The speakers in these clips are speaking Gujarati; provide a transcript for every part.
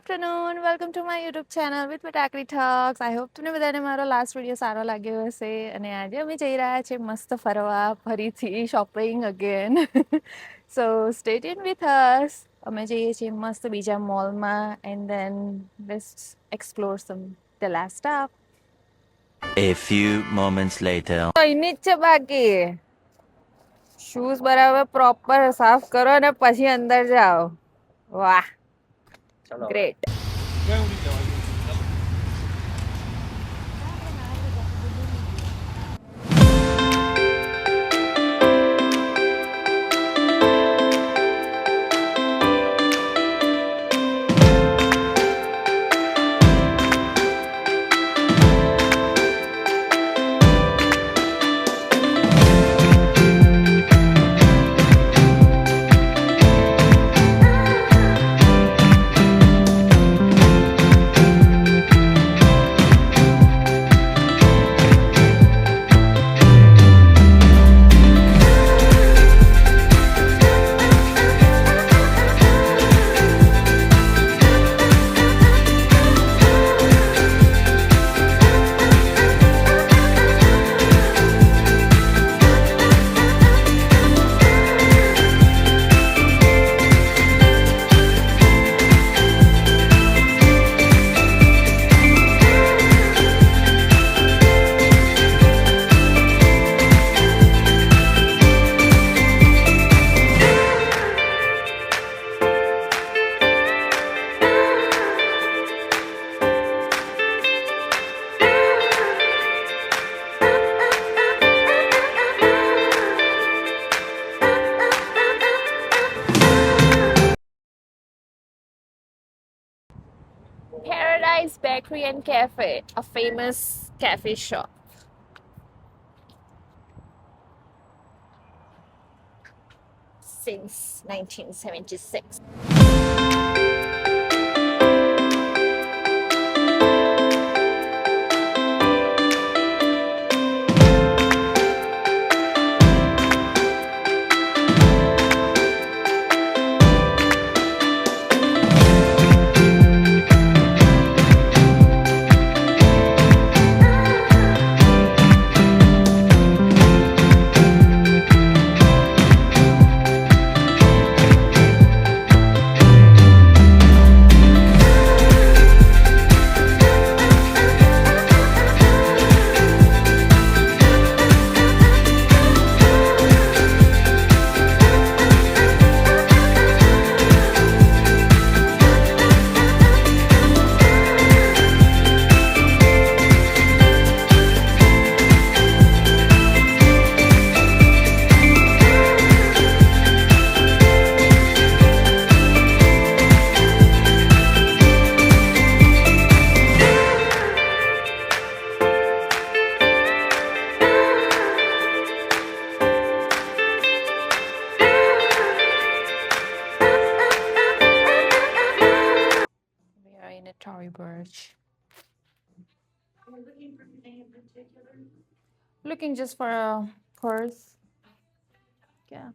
Afternoon welcome to my YouTube channel with પટાકરી ટોક્સ. આઈ હોપ તમને બધાને મારો લાસ્ટ વિડીયો સારો લાગ્યો હશે. અને આજે અમે જઈ રહ્યા છીએ મસ્ત ફરવા, ફરીથી shopping again. So stay tune with us. અમે જઈએ છીએ મસ્ત બીજા મોલમાં and then let's explore some the last stop. A few moments later. અહીંની જ છે બાકી. શૂઝ બરાબર પ્રોપર સાફ કરો અને પછી અંદર જાઓ. વાહ, great. Paradise Bakery and Cafe, a famous cafe shop. Since 1976. Tory Burch. Looking for anything in particular? Looking just for a purse. Yeah.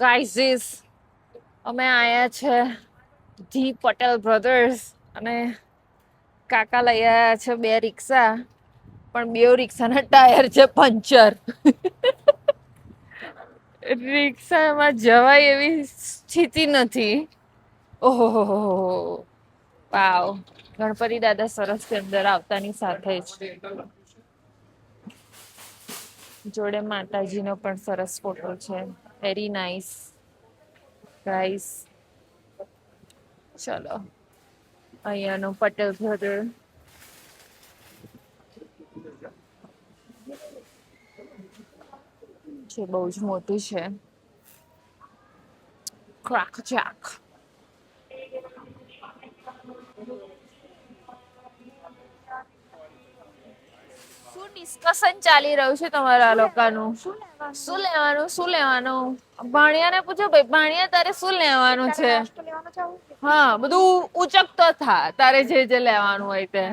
Guys, અમે આયા છે ધી પટેલ બ્રધર્સ અને કાકા લઈ આવ્યા છે બે રિક્ષા, પણ બે રિક્ષાના ટાયર છે પંચર. રિક્ષામાં જવાય એવી સ્થિતિ નથી. ઓહો, વાવ. ગણપતિ દાદા સરસ છે અંદર આવતાની સાથે જ. જોડે માતાજીનો પણ સરસ ફોટો છે. Very nice guys. ચલો, અહીંયાનું પટેલ બ્રધર. જે બહુ જ મોટું છે. ક્રાક જાક. શું ડિસ્કશન ચાલી રહ્યું છે તમારા લોકોનું? શું લેવાનું? ભાણિયાને પૂછો ભાઈ, ભાણિયા તારે શું લેવાનું છે? હા, બધું ઉચકતો થા તારે જે લેવાનું હોય તે.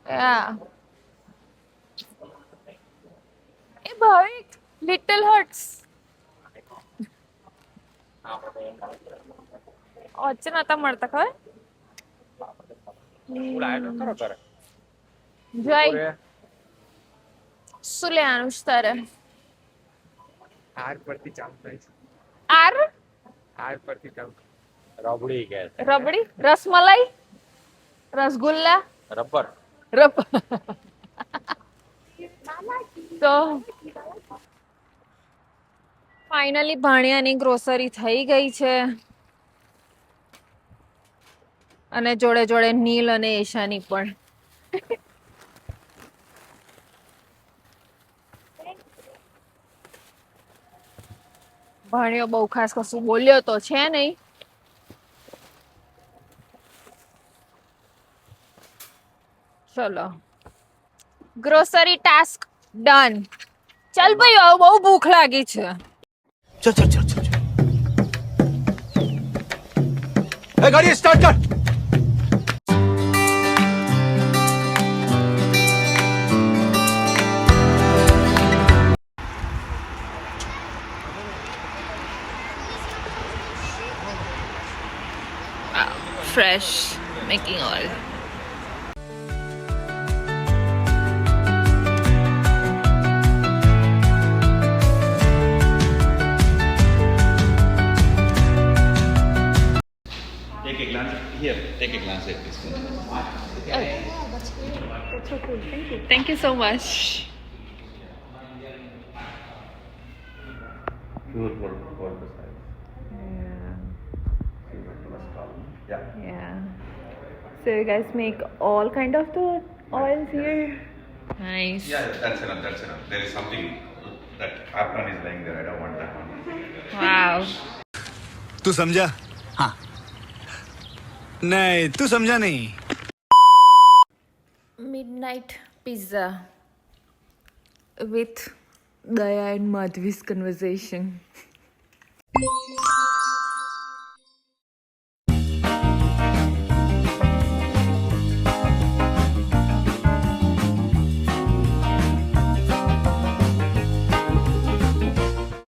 Yeah. એ ભાવિક લિટલ હર્ટ્સ વચ્ચે નતા મળતા ખબર જય શું લેવાનું છે તારે આર પરથી ચાલુ થાય છે. આર આર પરથી ચાલુ રબડી કે રબડી રસમલાઈ રસગુલ્લા રબર રબ તો ફાઇનલી ભાણિયાની ગ્રોસરી થઈ ગઈ છે અને જોડે જોડે નીલ અને એશાની પણ ભાણિયો બહુ ખાસ કશું બોલ્યો તો છે નહીં ચલો ગ્રોસરી ટાસ્ક ડન ચાલ ભાઈ હવે બહુ ભૂખ લાગી છે चल चल चल चल ए गाड़ी स्टार्ट कर fresh making oil. Take a glance here. Take a glance at this one. Thank you so much. Pure for the size. Yeah. Yeah. So you guys make all kind of the oils here. Nice. Yeah, that's enough. That's enough. There is something that apron is lying there. I don't want that one. Wow. तू समझा हाँ नहीं तू समझा नहीं Midnight pizza with Daya and Madhvi's conversation.